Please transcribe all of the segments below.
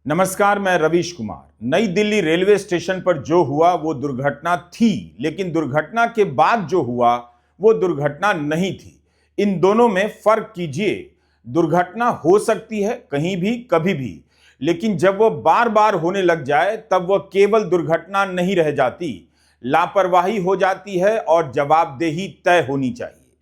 नमस्कार, मैं रवीश कुमार। नई दिल्ली रेलवे स्टेशन पर जो हुआ वो दुर्घटना थी, लेकिन दुर्घटना के बाद जो हुआ वो दुर्घटना नहीं थी। इन दोनों में फर्क कीजिए। दुर्घटना हो सकती है कहीं भी कभी भी, लेकिन जब वो बार बार होने लग जाए तब वह केवल दुर्घटना नहीं रह जाती, लापरवाही हो जाती है और जवाबदेही तय होनी चाहिए।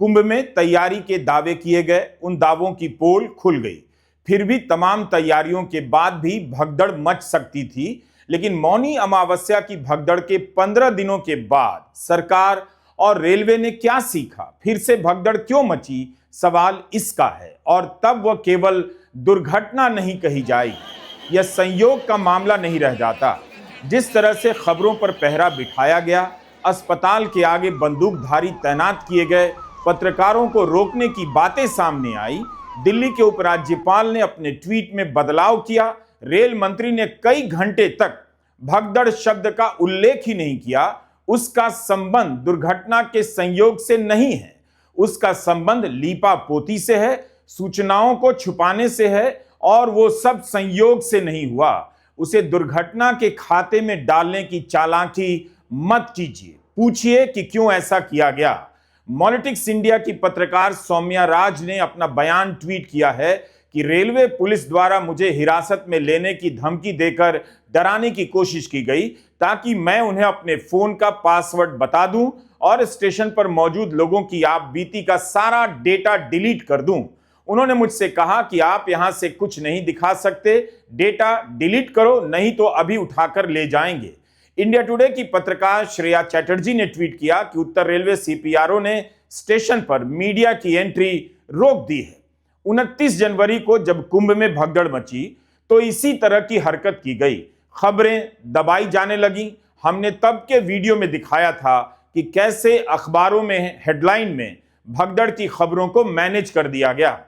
कुंभ में तैयारी के दावे किए गए, उन दावों की पोल खुल गई। फिर भी तमाम तैयारियों के बाद भी भगदड़ मच सकती थी, लेकिन मौनी अमावस्या की भगदड़ के 15 दिनों के बाद सरकार और रेलवे ने क्या सीखा, फिर से भगदड़ क्यों मची, सवाल इसका है। और तब वह केवल दुर्घटना नहीं कही जाएगी, यह संयोग का मामला नहीं रह जाता। जिस तरह से खबरों पर पहरा बिठाया गया, अस्पताल के आगे बंदूकधारी तैनात किए गए, पत्रकारों को रोकने की बातें सामने आई, दिल्ली के उपराज्यपाल ने अपने ट्वीट में बदलाव किया, रेल मंत्री ने कई घंटे तक भगदड़ शब्द का उल्लेख ही नहीं किया, उसका संबंध दुर्घटना के संयोग से नहीं है। उसका संबंध लीपापोती से है, सूचनाओं को छुपाने से है, और वो सब संयोग से नहीं हुआ। उसे दुर्घटना के खाते में डालने की चालाकी मत कीजिए। पूछिए कि क्यों ऐसा किया गया। पॉलिटिक्स इंडिया की पत्रकार सौम्या राज ने अपना बयान ट्वीट किया है कि रेलवे पुलिस द्वारा मुझे हिरासत में लेने की धमकी देकर डराने की कोशिश की गई, ताकि मैं उन्हें अपने फोन का पासवर्ड बता दूं और स्टेशन पर मौजूद लोगों की आप बीती का सारा डेटा डिलीट कर दूं। उन्होंने मुझसे कहा कि आप यहां से कुछ नहीं दिखा सकते, डेटा डिलीट करो, नहीं तो अभी उठाकर ले जाएंगे। इंडिया टुडे की पत्रकार श्रेया चैटर्जी ने ट्वीट किया कि उत्तर रेलवे सीपीआरओ ने स्टेशन पर मीडिया की एंट्री रोक दी है। 29 जनवरी को जब कुंभ में भगदड़ मची तो इसी तरह की हरकत की गई, खबरें दबाई जाने लगी। हमने तब के वीडियो में दिखाया था कि कैसे अखबारों में हेडलाइन में भगदड़ की खबरों को मैनेज कर दिया गया।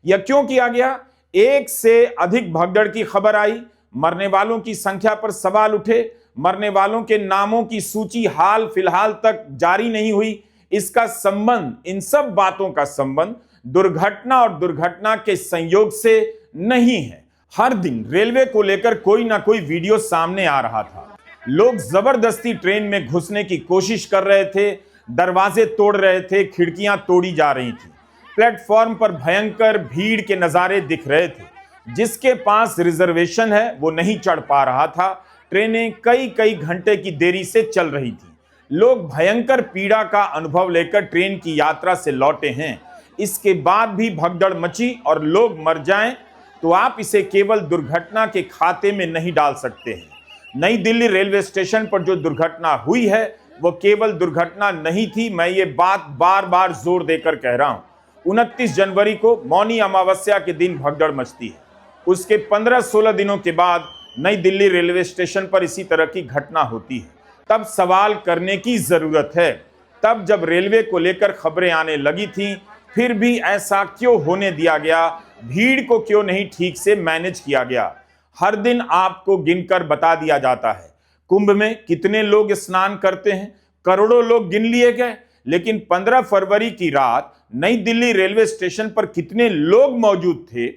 यह क्यों किया गया? एक से अधिक भगदड़ की खबर आई, मरने वालों की संख्या पर सवाल उठे, मरने वालों के नामों की सूची हाल फिलहाल तक जारी नहीं हुई। इसका संबंध, इन सब बातों का संबंध दुर्घटना और दुर्घटना के संयोग से नहीं है। हर दिन रेलवे को लेकर कोई ना कोई वीडियो सामने आ रहा था। लोग जबरदस्ती ट्रेन में घुसने की कोशिश कर रहे थे, दरवाजे तोड़ रहे थे, खिड़कियां तोड़ी जा रही थी। प्लेटफॉर्म पर भयंकर भीड़ के नजारे दिख रहे थे। जिसके पास रिजर्वेशन है वो नहीं चढ़ पा रहा था। ट्रेनें कई घंटे की देरी से चल रही थी। लोग भयंकर पीड़ा का अनुभव लेकर ट्रेन की यात्रा से लौटे हैं। इसके बाद भी भगदड़ मची और लोग मर जाएं तो आप इसे केवल दुर्घटना के खाते में नहीं डाल सकते हैं। नई दिल्ली रेलवे स्टेशन पर जो दुर्घटना हुई है वो केवल दुर्घटना नहीं थी। मैं ये बात बार बार जोर देकर कह रहा हूं। 29 जनवरी को मौनी अमावस्या के दिन भगदड़ मचती है। उसके 15-16 दिनों के बाद नई दिल्ली रेलवे स्टेशन पर इसी तरह की घटना होती है। तब सवाल करने की जरूरत है। तब जब रेलवे को लेकर खबरें आने लगी थीं, फिर भी ऐसा क्यों होने दिया गया? भीड़ को क्यों नहीं ठीक से मैनेज किया गया? हर दिन आपको गिनकर बता दिया जाता है कुंभ में कितने लोग स्नान करते हैं, करोड़ों लोग गिन लिए गए, लेकिन 15 फरवरी की रात नई दिल्ली रेलवे स्टेशन पर कितने लोग मौजूद थे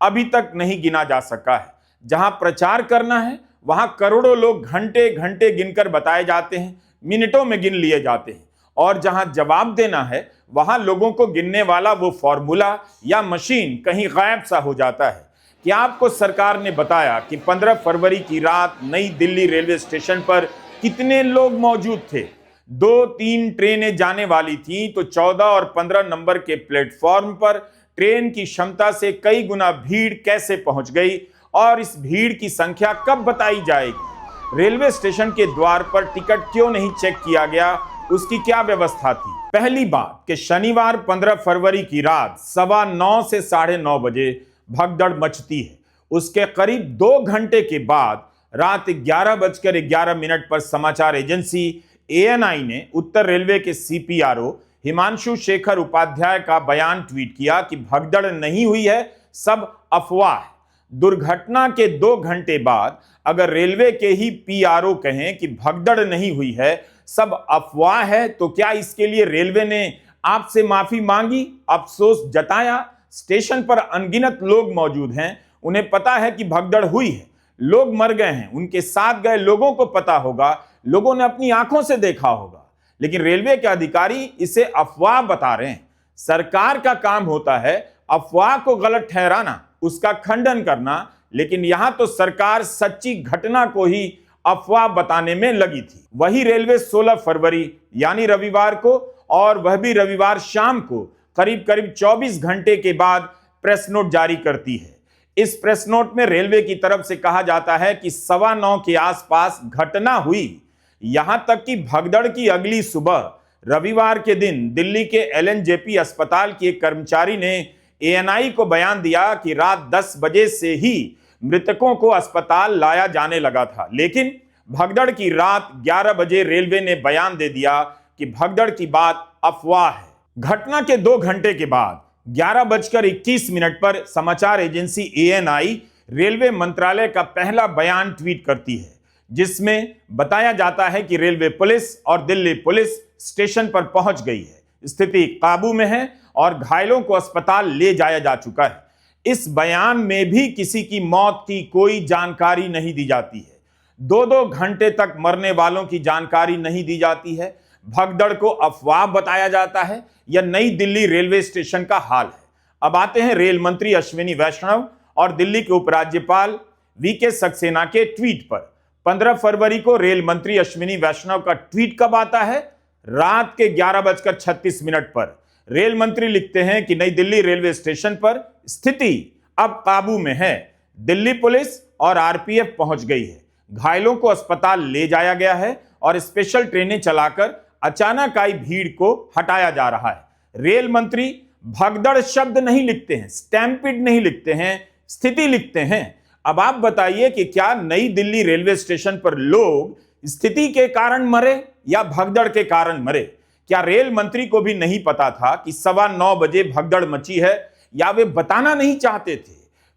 अभी तक नहीं गिना जा सका है। जहां प्रचार करना है वहां करोड़ों लोग घंटे घंटे गिनकर बताए जाते हैं, मिनटों में गिन लिए जाते हैं। और जहां जवाब देना है वहां लोगों को गिनने वाला वो फॉर्मूला या मशीन कहीं गायब सा हो जाता है। क्या आपको सरकार ने बताया कि 15 फरवरी की रात नई दिल्ली रेलवे स्टेशन पर कितने लोग मौजूद थे? 2-3 ट्रेनें जाने वाली थी तो 14 और 15 नंबर के प्लेटफॉर्म पर ट्रेन की क्षमता से कई गुना भीड़ कैसे पहुंच गई, और इस भीड़ की संख्या कब बताई जाएगी? रेलवे स्टेशन के द्वार पर टिकट क्यों नहीं चेक किया गया? उसकी क्या व्यवस्था थी? पहली बात कि शनिवार 15 फरवरी की रात 9:15 से 9:30 बजे भगदड़ मचती है। उसके करीब 2 घंटे के बाद रात 11:11 पर समाचार एजेंसी ANI ने उत्तर रेलवे के CPRO हिमांशु शेखर उपाध्याय का बयान ट्वीट किया कि भगदड़ नहीं हुई है, सब अफवाह है। दुर्घटना के 2 घंटे बाद अगर रेलवे के ही PRO कहें कि भगदड़ नहीं हुई है, सब अफवाह है, तो क्या इसके लिए रेलवे ने आपसे माफी मांगी, अफसोस जताया? स्टेशन पर अनगिनत लोग मौजूद हैं, उन्हें पता है कि भगदड़ हुई है, लोग मर गए हैं, उनके साथ गए लोगों को पता होगा, लोगों ने अपनी आंखों से देखा होगा, लेकिन रेलवे के अधिकारी इसे अफवाह बता रहे हैं। सरकार का काम होता है अफवाह को गलत ठहराना, उसका खंडन करना, लेकिन यहां तो सरकार सच्ची घटना को ही अफवाह बताने में लगी थी। वही रेलवे 16 फरवरी यानी रविवार को, और वह भी रविवार शाम को करीब करीब 24 घंटे के बाद प्रेस नोट जारी करती है। इस प्रेस नोट में रेलवे की तरफ से कहा जाता है कि 9:15 के आसपास घटना हुई। यहां तक कि भगदड़ की अगली सुबह रविवार के दिन दिल्ली के एलएनजेपी अस्पताल के एक कर्मचारी ने एएनआई को बयान दिया कि रात 10 बजे से ही मृतकों को अस्पताल लाया जाने लगा था, लेकिन भगदड़ की रात 11 बजे रेलवे ने बयान दे दिया कि भगदड़ की बात अफवाह है। घटना के 2 घंटे के बाद 11:21 पर समाचार एजेंसी एएनआई रेलवे मंत्रालय का पहला बयान ट्वीट करती है, जिसमें बताया जाता है कि रेलवे पुलिस और दिल्ली पुलिस स्टेशन पर पहुंच गई है, स्थिति काबू में है और घायलों को अस्पताल ले जाया जा चुका है। इस बयान में भी किसी की मौत की कोई जानकारी नहीं दी जाती है। 2-2 घंटे तक मरने वालों की जानकारी नहीं दी जाती है। भगदड़ को अफवाह बताया जाता है। यह नई दिल्ली रेलवे स्टेशन का हाल है। अब आते हैं रेल मंत्री अश्विनी वैष्णव और दिल्ली के उपराज्यपाल वीके सक्सेना के ट्वीट पर। 15 फरवरी को रेल मंत्री अश्विनी वैष्णव का ट्वीट कब आता है? रात के 11:36 पर रेल मंत्री लिखते हैं कि नई दिल्ली रेलवे स्टेशन पर स्थिति अब काबू में है। दिल्ली पुलिस और आरपीएफ पहुंच गई है। घायलों को अस्पताल ले जाया गया है और स्पेशल ट्रेनें चलाकर अचानक आई भीड़ को हटाया जा रहा है। रेल मंत्री भगदड़ शब्द नहीं लिखते हैं, स्टैम्पिड नहीं लिखते हैं, स्थिति लिखते हैं। अब आप बताइए कि क्या नई दिल्ली रेलवे स्टेशन पर लोग स्थिति के कारण मरे या भगदड़ के कारण मरे? क्या रेल मंत्री को भी नहीं पता था कि 9:15 बजे भगदड़ मची है, या वे बताना नहीं चाहते थे?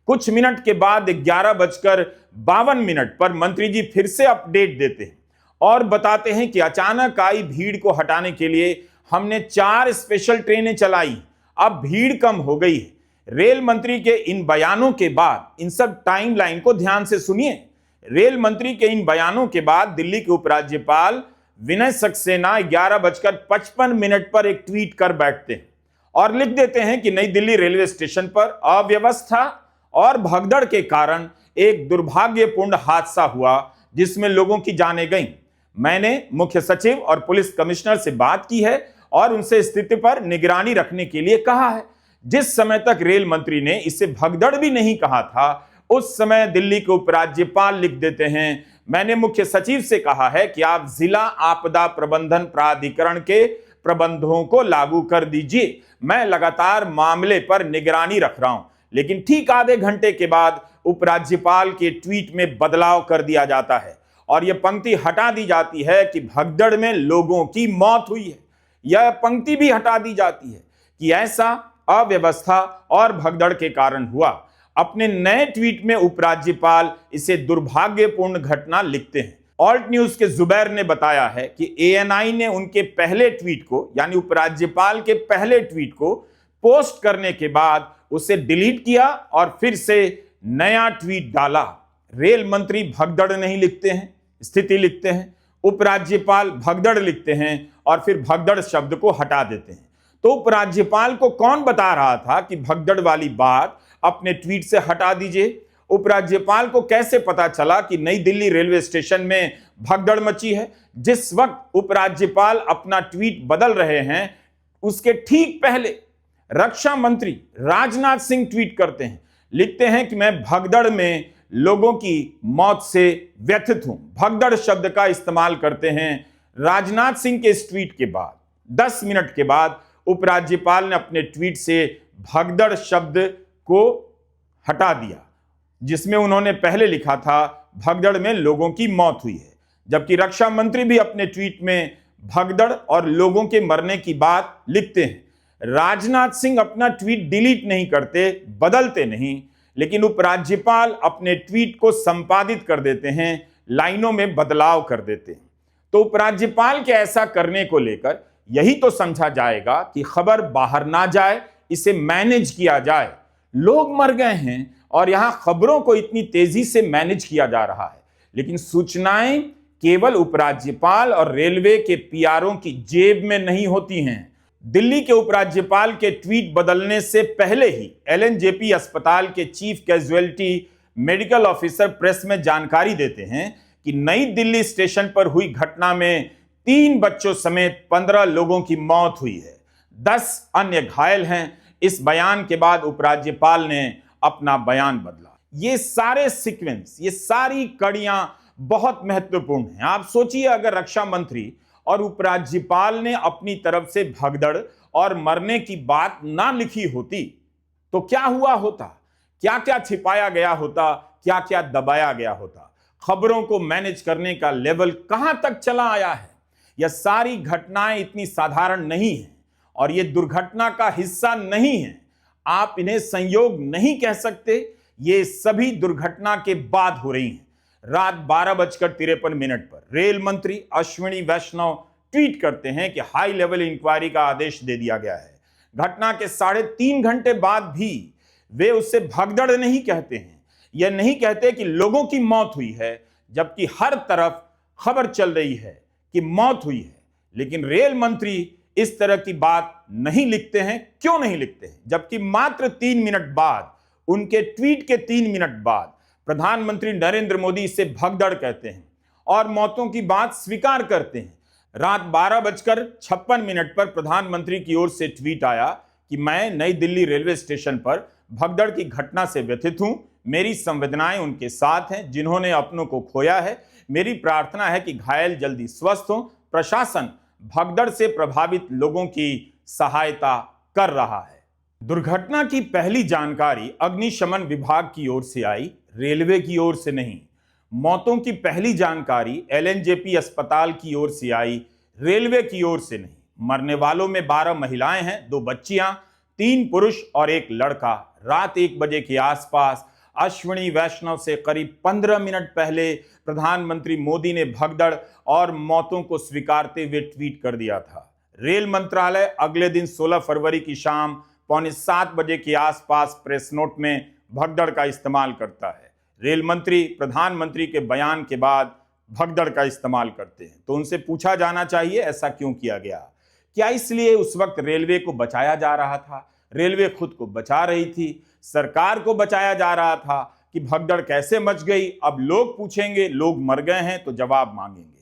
कुछ मिनट के बाद 11:52 पर मंत्री जी फिर से अपडेट देते हैं और बताते हैं कि अचानक आई भीड़ को हटाने के लिए हमने 4 स्पेशल ट्रेनें चलाई, अब भीड़ कम हो गई है। रेल मंत्री के इन बयानों के बाद, इन सब टाइमलाइन को ध्यान से सुनिए, रेल मंत्री के इन बयानों के बाद दिल्ली के उपराज्यपाल विनय सक्सेना 11:55 पर एक ट्वीट कर बैठते हैं और लिख देते हैं कि नई दिल्ली रेलवे स्टेशन पर अव्यवस्था और भगदड़ के कारण एक दुर्भाग्यपूर्ण हादसा हुआ जिसमें लोगों की जानें गईं। मैंने मुख्य सचिव और पुलिस कमिश्नर से बात की है और उनसे स्थिति पर निगरानी रखने के लिए कहा है। जिस समय तक रेल मंत्री ने इसे भगदड़ भी नहीं कहा था, उस समय दिल्ली के उपराज्यपाल लिख देते हैं, मैंने मुख्य सचिव से कहा है कि आप जिला आपदा प्रबंधन प्राधिकरण के प्रबंधों को लागू कर दीजिए। मैं लगातार मामले पर निगरानी रख रहा हूं। लेकिन ठीक आधे घंटे के बाद उपराज्यपाल के ट्वीट में बदलाव कर दिया जाता है और यह पंक्ति हटा दी जाती है कि भगदड़ में लोगों की मौत हुई है। यह पंक्ति भी हटा दी जाती है कि ऐसा अव्यवस्था और भगदड़ के कारण हुआ। अपने नए ट्वीट में उपराज्यपाल इसे दुर्भाग्यपूर्ण घटना लिखते हैं। ऑल्ट न्यूज के जुबैर ने बताया है कि एएनआई ने उनके पहले ट्वीट को, यानी उपराज्यपाल के पहले ट्वीट को पोस्ट करने के बाद उसे डिलीट किया और फिर से नया ट्वीट डाला। रेल मंत्री भगदड़ नहीं लिखते हैं, स्थिति लिखते हैं। उपराज्यपाल भगदड़ लिखते हैं और फिर भगदड़ शब्द को हटा देते हैं। तो उपराज्यपाल को कौन बता रहा था कि भगदड़ वाली बात अपने ट्वीट से हटा दीजिए? उपराज्यपाल को कैसे पता चला कि नई दिल्ली रेलवे स्टेशन में भगदड़ मची है? जिस वक्त उपराज्यपाल अपना ट्वीट बदल रहे हैं, उसके ठीक पहले रक्षा मंत्री राजनाथ सिंह ट्वीट करते हैं, लिखते हैं कि मैं भगदड़ में लोगों की मौत से व्यथित हूं। भगदड़ शब्द का इस्तेमाल करते हैं। राजनाथ सिंह के इस ट्वीट के बाद 10 मिनट के बाद उपराज्यपाल ने अपने ट्वीट से भगदड़ शब्द को हटा दिया, जिसमें उन्होंने पहले लिखा था भगदड़ में लोगों की मौत हुई है। जबकि रक्षा मंत्री भी अपने ट्वीट में भगदड़ और लोगों के मरने की बात लिखते हैं। राजनाथ सिंह अपना ट्वीट डिलीट नहीं करते, बदलते नहीं, लेकिन उपराज्यपाल अपने ट्वीट को संपादित कर देते हैं, लाइनों में बदलाव कर देते हैं। तो उपराज्यपाल के ऐसा करने को लेकर यही तो समझा जाएगा कि खबर बाहर ना जाए, इसे मैनेज किया जाए। लोग मर गए हैं और यहां खबरों को इतनी तेजी से मैनेज किया जा रहा है, लेकिन सूचनाएं केवल उपराज्यपाल और रेलवे के पीआरओ की जेब में नहीं होती हैं। दिल्ली के उपराज्यपाल के ट्वीट बदलने से पहले ही एलएनजेपी अस्पताल के chief casualty medical officer press में जानकारी देते हैं कि नई दिल्ली स्टेशन पर हुई घटना में 3 बच्चों समेत 15 लोगों की मौत हुई है, 10 अन्य घायल हैं। इस बयान के बाद उपराज्यपाल ने अपना बयान बदला। ये सारे सीक्वेंस, ये सारी कड़ियां बहुत महत्वपूर्ण हैं। आप सोचिए, अगर रक्षा मंत्री और उपराज्यपाल ने अपनी तरफ से भगदड़ और मरने की बात ना लिखी होती तो क्या हुआ होता, क्या क्या छिपाया गया होता, क्या क्या दबाया गया होता, खबरों को मैनेज करने का लेवल कहां तक चला आया है। यह सारी घटनाएं इतनी साधारण नहीं है और यह दुर्घटना का हिस्सा नहीं है। आप इन्हें संयोग नहीं कह सकते। ये सभी दुर्घटना के बाद हो रही हैं। रात 12:53 पर रेल मंत्री अश्विनी वैष्णव ट्वीट करते हैं कि हाई लेवल इंक्वायरी का आदेश दे दिया गया है। घटना के 3.5 घंटे बाद भी वे उससे भगदड़ नहीं कहते हैं। यह नहीं कहते कि लोगों की मौत हुई है, जबकि हर तरफ खबर चल रही है कि मौत हुई है। लेकिन रेल मंत्री इस तरह की बात नहीं लिखते हैं। क्यों नहीं लिखते हैं? जबकि मात्र 3 मिनट बाद, उनके ट्वीट के 3 मिनट बाद प्रधानमंत्री नरेंद्र मोदी इसे भगदड़ कहते हैं और मौतों की बात स्वीकार करते हैं। रात 12:56 पर प्रधानमंत्री की ओर से ट्वीट आया कि मैं नई दिल्ली रेलवे स्टेशन पर भगदड़ की घटना से व्यथित हूं। मेरी संवेदनाएं उनके साथ हैं जिन्होंने अपनों को खोया है। मेरी प्रार्थना है कि घायल जल्दी स्वस्थ हों। प्रशासन भगदड़ से प्रभावित लोगों की सहायता कर रहा है। दुर्घटना की पहली जानकारी अग्निशमन विभाग की ओर से आई, रेलवे की ओर से नहीं। मौतों की पहली जानकारी एलएनजेपी अस्पताल की ओर से आई, रेलवे की ओर से नहीं। मरने वालों में 12 महिलाएं हैं, 2 बच्चियां, 3 पुरुष और 1 लड़का। रात 1 बजे के आसपास अश्विनी वैष्णव से करीब 15 मिनट पहले प्रधानमंत्री मोदी ने भगदड़ और मौतों को स्वीकारते हुए ट्वीट कर दिया था। रेल मंत्रालय अगले दिन 16 फरवरी की शाम 6:45 बजे के आसपास प्रेस नोट में भगदड़ का इस्तेमाल करता है। रेल मंत्री प्रधानमंत्री के बयान के बाद भगदड़ का इस्तेमाल करते हैं, तो उनसे पूछा जाना चाहिए ऐसा क्यों किया गया। क्या इसलिए उस वक्त रेलवे को बचाया जा रहा था? रेलवे खुद को बचा रही थी, सरकार को बचाया जा रहा था कि भगदड़ कैसे मच गई? अब लोग पूछेंगे, लोग मर गए हैं तो जवाब मांगेंगे।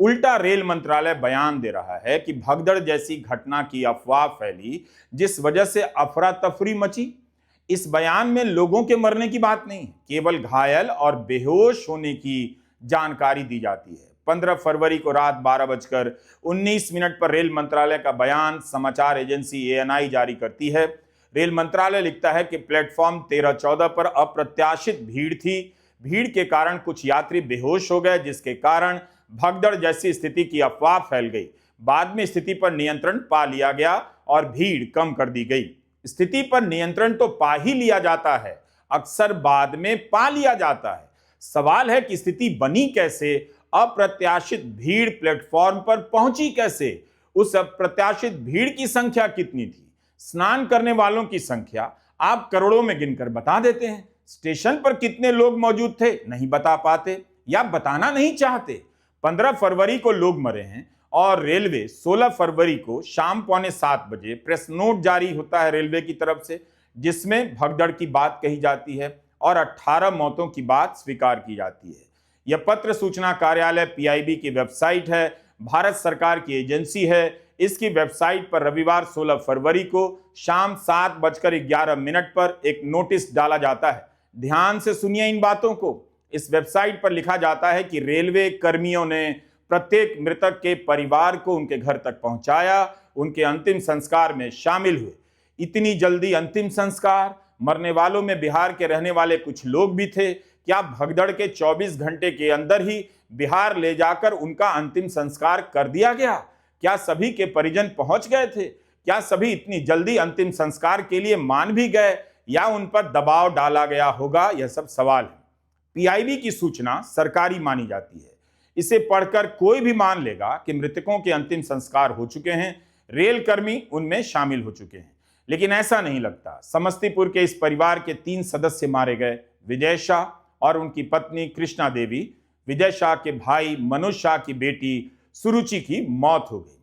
उल्टा रेल मंत्रालय बयान दे रहा है कि भगदड़ जैसी घटना की अफवाह फैली जिस वजह से अफरा तफरी मची। इस बयान में लोगों के मरने की बात नहीं, केवल घायल और बेहोश होने की जानकारी दी जाती है। 15 फरवरी को रात 12:19 पर रेल मंत्रालय का बयान समाचार एजेंसी एएनआई जारी करती है। रेल मंत्रालय लिखता है कि प्लेटफॉर्म 13-14 पर अप्रत्याशित भीड़ थी। भीड़ के कारण कुछ यात्री बेहोश हो गए, जिसके कारण भगदड़ जैसी स्थिति की अफवाह फैल गई। बाद में स्थिति पर नियंत्रण पा लिया गया और भीड़ कम कर दी गई। स्थिति पर नियंत्रण तो पा ही लिया जाता है, अक्सर बाद में पा लिया जाता है। सवाल है कि स्थिति बनी कैसे? अप्रत्याशित भीड़ प्लेटफॉर्म पर पहुंची कैसे? उस अप्रत्याशित भीड़ की संख्या कितनी थी? स्नान करने वालों की संख्या आप करोड़ों में गिनकर बता देते हैं। स्टेशन पर कितने लोग मौजूद थे नहीं बता पाते या बताना नहीं चाहते। 15 फरवरी को लोग मरे हैं और रेलवे 16 फरवरी को शाम 6:45 बजे प्रेस नोट जारी होता है रेलवे की तरफ से, जिसमें भगदड़ की बात कही जाती है और 18 मौतों की बात स्वीकार की जाती है। यह पत्र सूचना कार्यालय पीआईबी की वेबसाइट है, भारत सरकार की एजेंसी है। इसकी वेबसाइट पर रविवार 16 फरवरी को शाम 7:11 पर एक नोटिस डाला जाता है। ध्यान से सुनिए इन बातों को। इस वेबसाइट पर लिखा जाता है कि रेलवे कर्मियों ने प्रत्येक मृतक के परिवार को उनके घर तक पहुंचाया, उनके अंतिम संस्कार में शामिल हुए। इतनी जल्दी अंतिम संस्कार? मरने वालों में बिहार के रहने वाले कुछ लोग भी थे। क्या भगदड़ के 24 घंटे के अंदर ही बिहार ले जाकर उनका अंतिम संस्कार कर दिया गया? क्या सभी के परिजन पहुंच गए थे? क्या सभी इतनी जल्दी अंतिम संस्कार के लिए मान भी गए या उन पर दबाव डाला गया होगा? यह सब सवाल है। पीआईबी की सूचना सरकारी मानी जाती है। इसे पढ़कर कोई भी मान लेगा कि मृतकों के अंतिम संस्कार हो चुके हैं, रेल कर्मी उनमें शामिल हो चुके हैं। लेकिन ऐसा नहीं लगता। समस्तीपुर के इस परिवार के 3 सदस्य मारे गए। विजय शाह और उनकी पत्नी कृष्णा देवी, विजय शाह के भाई मनोज शाह की बेटी सुरुचि की मौत हो गई।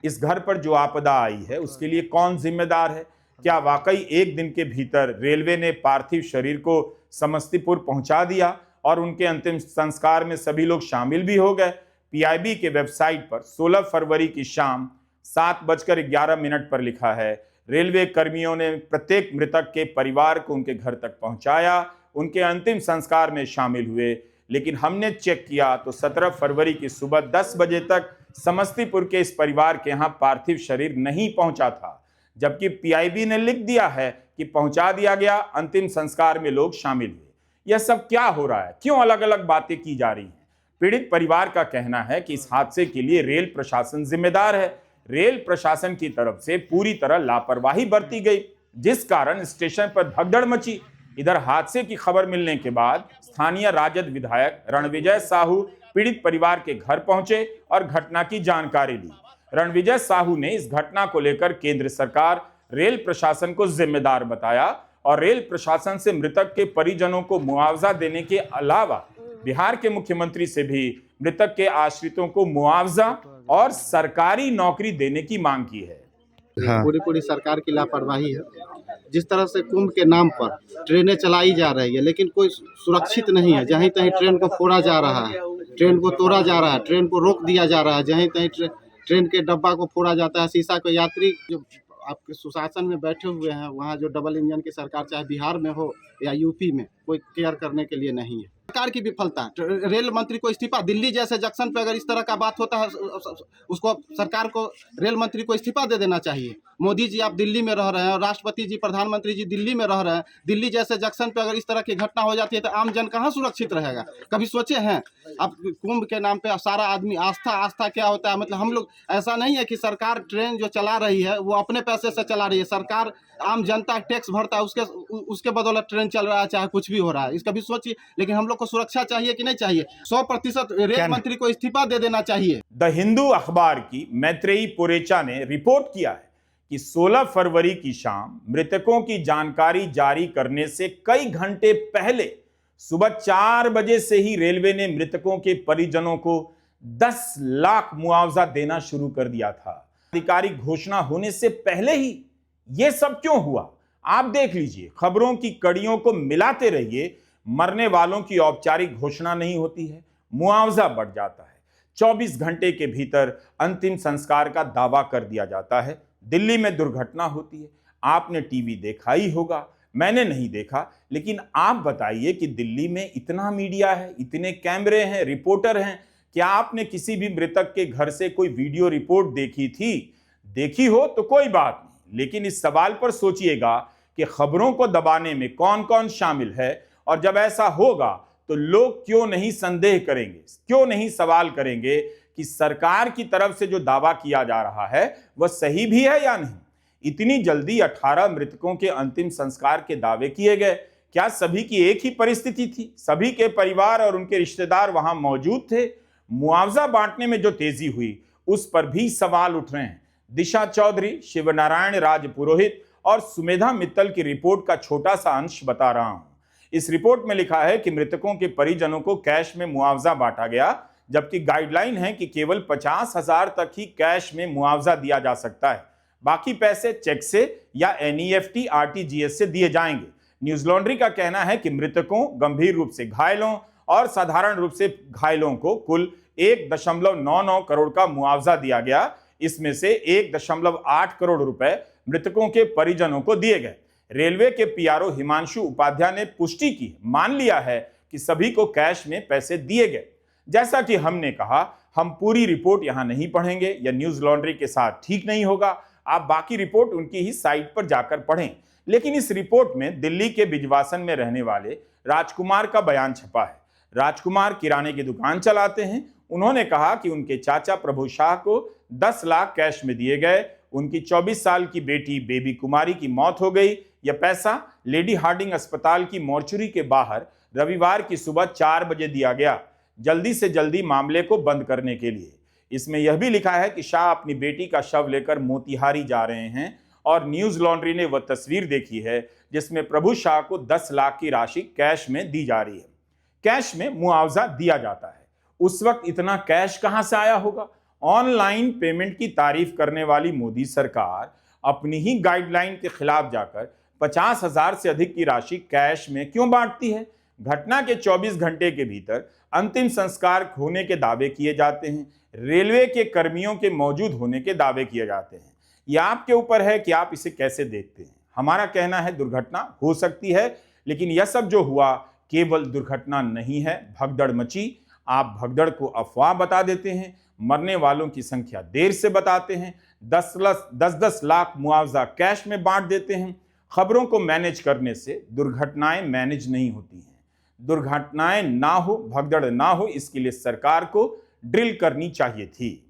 इस घर पर जो आपदा आई है उसके लिए कौन जिम्मेदार है? क्या वाकई एक दिन के भीतर रेलवे ने पार्थिव शरीर को समस्तीपुर पहुंचा दिया और उनके अंतिम संस्कार में सभी लोग शामिल भी हो गए? पीआईबी के वेबसाइट पर 16 फरवरी की शाम 7:11 पर लिखा है, रेलवे कर्मियों ने प्रत्येक मृतक के परिवार को उनके घर तक पहुंचाया, उनके अंतिम संस्कार में शामिल हुए। लेकिन हमने चेक किया तो 17 फरवरी की सुबह 10 बजे तक समस्तीपुर के इस परिवार के यहाँ पार्थिव शरीर नहीं पहुंचा था, जबकि पीआईबी ने लिख दिया है कि पहुंचा दिया गया, अंतिम संस्कार में लोग शामिल हुए। यह सब क्या हो रहा है? क्यों अलग अलग बातें की जा रही हैं? पीड़ित परिवार का कहना है कि इस हादसे के लिए रेल प्रशासन जिम्मेदार है। रेल प्रशासन की तरफ से पूरी तरह लापरवाही बरती गई, जिस कारण स्टेशन पर भगदड़ मची। इधर हादसे की खबर मिलने के बाद स्थानीय राजद विधायक रणविजय साहू पीड़ित परिवार के घर पहुंचे और घटना की जानकारी ली। रणविजय साहू ने इस घटना को लेकर केंद्र सरकार, रेल प्रशासन को जिम्मेदार बताया और रेल प्रशासन से मृतक के परिजनों को मुआवजा देने के अलावा बिहार के मुख्यमंत्री से भी मृतक के आश्रितों को मुआवजा और सरकारी नौकरी देने की मांग की है। हाँ। पूरी सरकार की लापरवाही है। जिस तरह से कुंभ के नाम पर ट्रेनें चलाई जा रही है, लेकिन कोई सुरक्षित नहीं है। जहीं तहीं ट्रेन को फोड़ा जा रहा है, ट्रेन को तोड़ा जा रहा है, ट्रेन को रोक दिया जा रहा है। जहीं तहीं ट्रेन के डब्बा को फोड़ा जाता है, शीशा को। यात्री जो आपके सुशासन में बैठे हुए हैं, वहाँ जो डबल इंजन की सरकार, चाहे बिहार में हो या यूपी में, कोई केयर करने के लिए नहीं है। सरकार की विफलता है। रेल मंत्री को इस्तीफा, दिल्ली जैसे जंक्शन पे अगर इस तरह का बात होता है, उसको सरकार को, रेल मंत्री को इस्तीफा दे देना चाहिए। मोदी जी आप दिल्ली में रह रहे हैं और राष्ट्रपति जी, प्रधानमंत्री जी दिल्ली में रह रहे हैं। दिल्ली जैसे जंक्शन पे अगर इस तरह की घटना हो जाती है तो आम जन कहाँ सुरक्षित रहेगा? कभी सोचे हैं? अब कुंभ के नाम पे सारा आदमी आस्था क्या होता है? मतलब हम लोग, ऐसा नहीं है कि सरकार ट्रेन जो चला रही है वो अपने पैसे से चला रही है। सरकार आम जनता टैक्स भरता है, उसके बदौलत ट्रेन चल रहा है, चाहे कुछ भी हो रहा है। इसका भी सोचिए। लेकिन हम लोग को सुरक्षा चाहिए कि नहीं चाहिए? 100% रेल मंत्री को इस्तीफा दे देना चाहिए। द हिंदू अखबार की मैत्रेयी पुरेचा ने रिपोर्ट किया है कि 16 फरवरी की शाम मृतकों की जानकारी जारी करने से कई घंटे पहले सुबह 4 बजे से ही रेलवे ने मृतकों के परिजनों को 10 लाख मुआवजा देना शुरू कर दिया था। आधिकारिक घोषणा होने से पहले ही यह सब क्यों हुआ? आप देख लीजिए, खबरों की कड़ियों को मिलाते रहिए। मरने वालों की औपचारिक घोषणा नहीं होती है, मुआवजा बढ़ जाता है। 24 घंटे के भीतर अंतिम संस्कार का दावा कर दिया जाता है। दिल्ली में दुर्घटना होती है, आपने टीवी देखा ही होगा, मैंने नहीं देखा, लेकिन आप बताइए कि दिल्ली में इतना मीडिया है, इतने कैमरे हैं, रिपोर्टर हैं, क्या आपने किसी भी मृतक के घर से कोई वीडियो रिपोर्ट देखी थी? देखी हो तो कोई बात नहीं, लेकिन इस सवाल पर सोचिएगा कि खबरों को दबाने में कौन कौन शामिल है, और जब ऐसा होगा तो लोग क्यों नहीं संदेह करेंगे, क्यों नहीं सवाल करेंगे कि सरकार की तरफ से जो दावा किया जा रहा है वह सही भी है या नहीं। इतनी जल्दी 18 मृतकों के अंतिम संस्कार के दावे किए गए। क्या सभी की एक ही परिस्थिति थी? सभी के परिवार और उनके रिश्तेदार वहां मौजूद थे? मुआवजा बांटने में जो तेजी हुई उस पर भी सवाल उठ रहे हैं। दिशा चौधरी, शिवनारायण राजपुरोहित और सुमेधा मित्तल की रिपोर्ट का छोटा सा अंश बता रहा हूं। इस रिपोर्ट में लिखा है कि मृतकों के परिजनों को कैश में मुआवजा बांटा गया, जबकि गाइडलाइन है कि केवल 50,000 तक ही कैश में मुआवजा दिया जा सकता है। बाकी पैसे चेक से या NEFT RTGS से दिए जाएंगे। न्यूज लॉन्ड्री का कहना है कि मृतकों, गंभीर रूप से घायलों और साधारण रूप से घायलों को कुल 1.99 करोड़ का मुआवजा दिया गया। इसमें से 1.8 करोड़ रुपए मृतकों के परिजनों को दिए गए। रेलवे के PRO हिमांशु उपाध्याय ने पुष्टि की, मान लिया है कि सभी को कैश में पैसे दिए गए। जैसा कि हमने कहा, हम पूरी रिपोर्ट यहां नहीं पढ़ेंगे, यह न्यूज लॉन्ड्री के साथ ठीक नहीं होगा। आप बाकी रिपोर्ट उनकी ही साइट पर जाकर पढ़ें। लेकिन इस रिपोर्ट में दिल्ली के बिजवासन में रहने वाले राजकुमार का बयान छपा है। राजकुमार किराने की दुकान चलाते हैं। उन्होंने कहा कि उनके चाचा प्रभु शाह को 10 लाख कैश में दिए गए। उनकी 24 साल की बेटी बेबी कुमारी की मौत हो गई। यह पैसा लेडी हार्डिंग अस्पताल की मोर्चरी के बाहर रविवार की सुबह 4 बजे दिया गया, जल्दी से जल्दी मामले को बंद करने के लिए। इसमें यह भी लिखा है कि शाह अपनी बेटी का शव लेकर मोतिहारी जा रहे हैं और न्यूज लॉन्ड्री ने वह तस्वीर देखी है जिसमें प्रभु शाह को 10 लाख की राशि कैश में दी जा रही है। कैश में मुआवजा दिया जाता है। उस वक्त इतना कैश कहां से आया होगा? ऑनलाइन पेमेंट की तारीफ करने वाली मोदी सरकार अपनी ही गाइडलाइन के खिलाफ जाकर 50,000 से अधिक की राशि कैश में क्यों बांटती है? घटना के 24 घंटे के भीतर अंतिम संस्कार होने के दावे किए जाते हैं, रेलवे के कर्मियों के मौजूद होने के दावे किए जाते हैं। यह आपके ऊपर है कि आप इसे कैसे देखते हैं। हमारा कहना है दुर्घटना हो सकती है, लेकिन यह सब जो हुआ केवल दुर्घटना नहीं है, भगदड़ मची। आप भगदड़ को अफवाह बता देते हैं, मरने वालों की संख्या देर से बताते हैं, 10-10 लाख मुआवजा कैश में बांट देते हैं। खबरों को मैनेज करने से दुर्घटनाएं मैनेज नहीं होती हैं। दुर्घटनाएं ना हो, भगदड़ ना हो, इसके लिए सरकार को ड्रिल करनी चाहिए थी।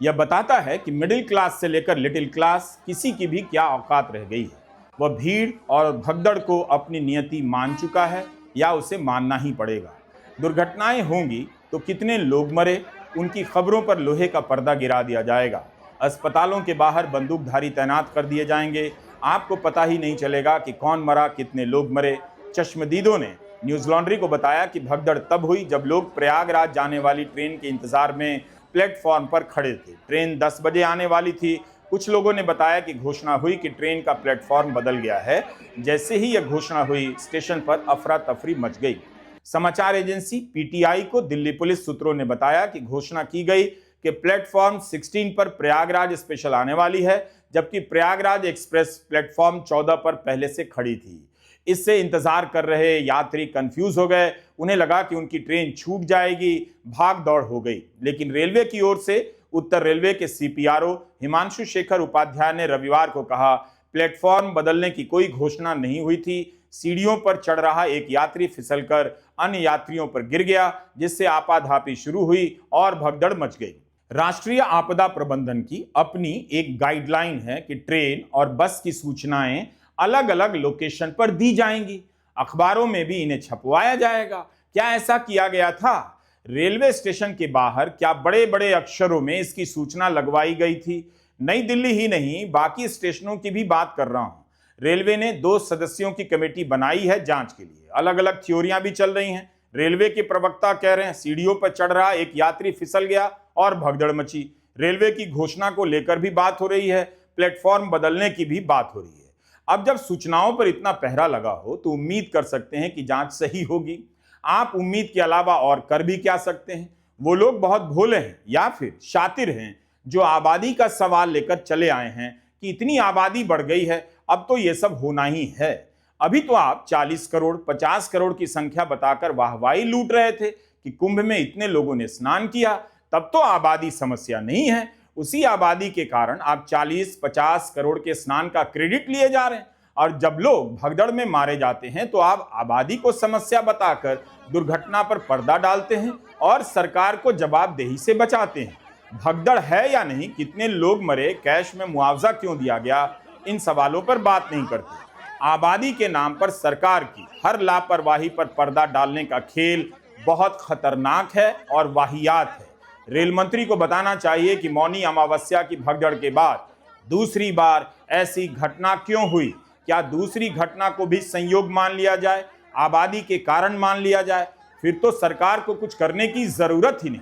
यह बताता है कि मिडिल क्लास से लेकर लिटिल क्लास किसी की भी क्या औकात रह गई है। वह भीड़ और भगदड़ को अपनी नियति मान चुका है या उसे मानना ही पड़ेगा। दुर्घटनाएं होंगी तो कितने लोग मरे, उनकी खबरों पर लोहे का पर्दा गिरा दिया जाएगा। अस्पतालों के बाहर बंदूकधारी तैनात कर दिए जाएंगे। आपको पता ही नहीं चलेगा कि कौन मरा, कितने लोग मरे। चश्मदीदों ने न्यूज लॉन्ड्री को बताया कि भगदड़ तब हुई जब लोग प्रयागराज जाने वाली ट्रेन के इंतजार में प्लेटफॉर्म पर खड़े थे। ट्रेन 10 बजे आने वाली थी। कुछ लोगों ने बताया कि घोषणा हुई कि ट्रेन का प्लेटफॉर्म बदल गया है। जैसे ही यह घोषणा हुई, स्टेशन पर अफरा तफरी मच गई। समाचार एजेंसी पीटीआई को दिल्ली पुलिस सूत्रों ने बताया कि घोषणा की गई कि प्लेटफॉर्म 16 पर प्रयागराज स्पेशल आने वाली है, जबकि प्रयागराज एक्सप्रेस प्लेटफॉर्म 14 पर पहले से खड़ी थी। इससे इंतजार कर रहे यात्री कंफ्यूज हो गए। उन्हें लगा कि उनकी ट्रेन छूट जाएगी, भाग दौड़ हो गई। लेकिन रेलवे की ओर से उत्तर रेलवे के सीपीआरओ हिमांशु शेखर उपाध्याय ने रविवार को कहा, प्लेटफॉर्म बदलने की कोई घोषणा नहीं हुई थी। सीढ़ियों पर चढ़ रहा एक यात्री फिसलकर अन्य यात्रियों पर गिर गया, जिससे आपाधापी शुरू हुई और भगदड़ मच गई। राष्ट्रीय आपदा प्रबंधन की अपनी एक गाइडलाइन है कि ट्रेन और बस की सूचनाएं अलग अलग लोकेशन पर दी जाएंगी। अखबारों में भी इन्हें छपवाया जाएगा। क्या ऐसा किया गया था? रेलवे स्टेशन के बाहर क्या बड़े बड़े अक्षरों में इसकी सूचना लगवाई गई थी? नई दिल्ली ही नहीं, बाकी स्टेशनों की भी बात कर रहा हूं। रेलवे ने 2 सदस्यों की कमेटी बनाई है जांच के लिए। अलग अलग थ्योरियां भी चल रही हैं। रेलवे के प्रवक्ता कह रहे हैं सीढ़ियों पर चढ़ रहा एक यात्री फिसल गया और भगदड़ मची। रेलवे की घोषणा को लेकर भी बात हो रही है, प्लेटफॉर्म बदलने की भी बात हो रही है। अब जब सूचनाओं पर इतना पहरा लगा हो तो उम्मीद कर सकते हैं कि जांच सही होगी। आप उम्मीद के अलावा और कर भी क्या सकते हैं? वो लोग बहुत भोले हैं या फिर शातिर हैं जो आबादी का सवाल लेकर चले आए हैं कि इतनी आबादी बढ़ गई है, अब तो ये सब होना ही है। अभी तो आप 40 करोड़ 50 करोड़ की संख्या बताकर वाहवाही लूट रहे थे कि कुंभ में इतने लोगों ने स्नान किया, तब तो आबादी समस्या नहीं है। उसी आबादी के कारण आप 40-50 करोड़ के स्नान का क्रेडिट लिए जा रहे हैं। और जब लोग भगदड़ में मारे जाते हैं तो आप आबादी को समस्या बताकर दुर्घटना पर पर्दा डालते हैं और सरकार को जवाबदेही से बचाते हैं। भगदड़ है या नहीं, कितने लोग मरे, कैश में मुआवजा क्यों दिया गया, इन सवालों पर बात नहीं करते। आबादी के नाम पर सरकार की हर लापरवाही पर पर्दा डालने का खेल बहुत खतरनाक है और वाहियात है। रेल मंत्री को बताना चाहिए कि मौनी अमावस्या की भगदड़ के बाद दूसरी बार ऐसी घटना क्यों हुई। क्या दूसरी घटना को भी संयोग मान लिया जाए, आबादी के कारण मान लिया जाए? फिर तो सरकार को कुछ करने की जरूरत ही नहीं।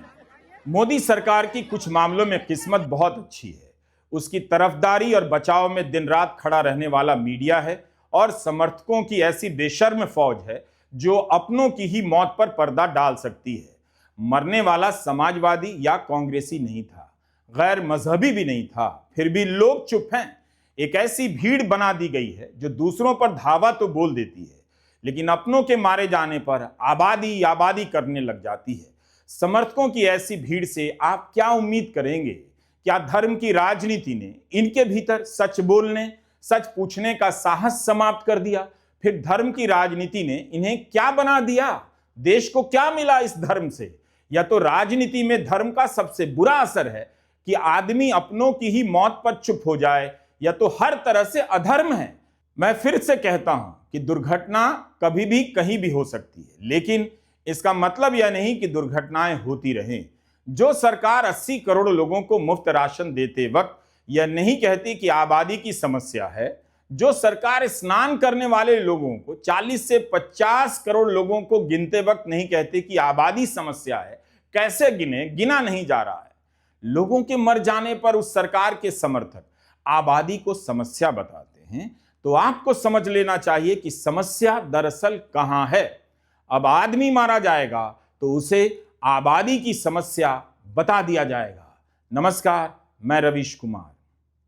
मोदी सरकार की कुछ मामलों में किस्मत बहुत अच्छी है। उसकी तरफदारी और बचाव में दिन रात खड़ा रहने वाला मीडिया है और समर्थकों की ऐसी बेशर्म फौज है जो अपनों की ही मौत पर पर्दा डाल सकती है। मरने वाला समाजवादी या कांग्रेसी नहीं था, गैर मजहबी भी नहीं था, फिर भी लोग चुप हैं। एक ऐसी भीड़ बना दी गई है जो दूसरों पर धावा तो बोल देती है, लेकिन अपनों के मारे जाने पर आबादी आबादी करने लग जाती है। समर्थकों की ऐसी भीड़ से आप क्या उम्मीद करेंगे? क्या धर्म की राजनीति ने इनके भीतर सच बोलने, सच पूछने का साहस समाप्त कर दिया? फिर धर्म की राजनीति ने इन्हें क्या बना दिया? देश को क्या मिला इस धर्म से? या तो राजनीति में धर्म का सबसे बुरा असर है कि आदमी अपनों की ही मौत पर चुप हो जाए, यह तो हर तरह से अधर्म है। मैं फिर से कहता हूं कि दुर्घटना कभी भी कहीं भी हो सकती है, लेकिन इसका मतलब यह नहीं कि दुर्घटनाएं होती रहें। जो सरकार 80 करोड़ लोगों को मुफ्त राशन देते वक्त यह नहीं कहती कि आबादी की समस्या है, जो सरकार स्नान करने वाले लोगों को 40 से 50 करोड़ लोगों को गिनते वक्त नहीं कहती कि आबादी समस्या है, कैसे गिने, गिना नहीं जा रहा है। लोगों के मर जाने पर उस सरकार के समर्थक आबादी को समस्या बताते हैं, तो आपको समझ लेना चाहिए कि समस्या दरअसल कहां है। अब आदमी मारा जाएगा तो उसे आबादी की समस्या बता दिया जाएगा। नमस्कार, मैं रवीश कुमार।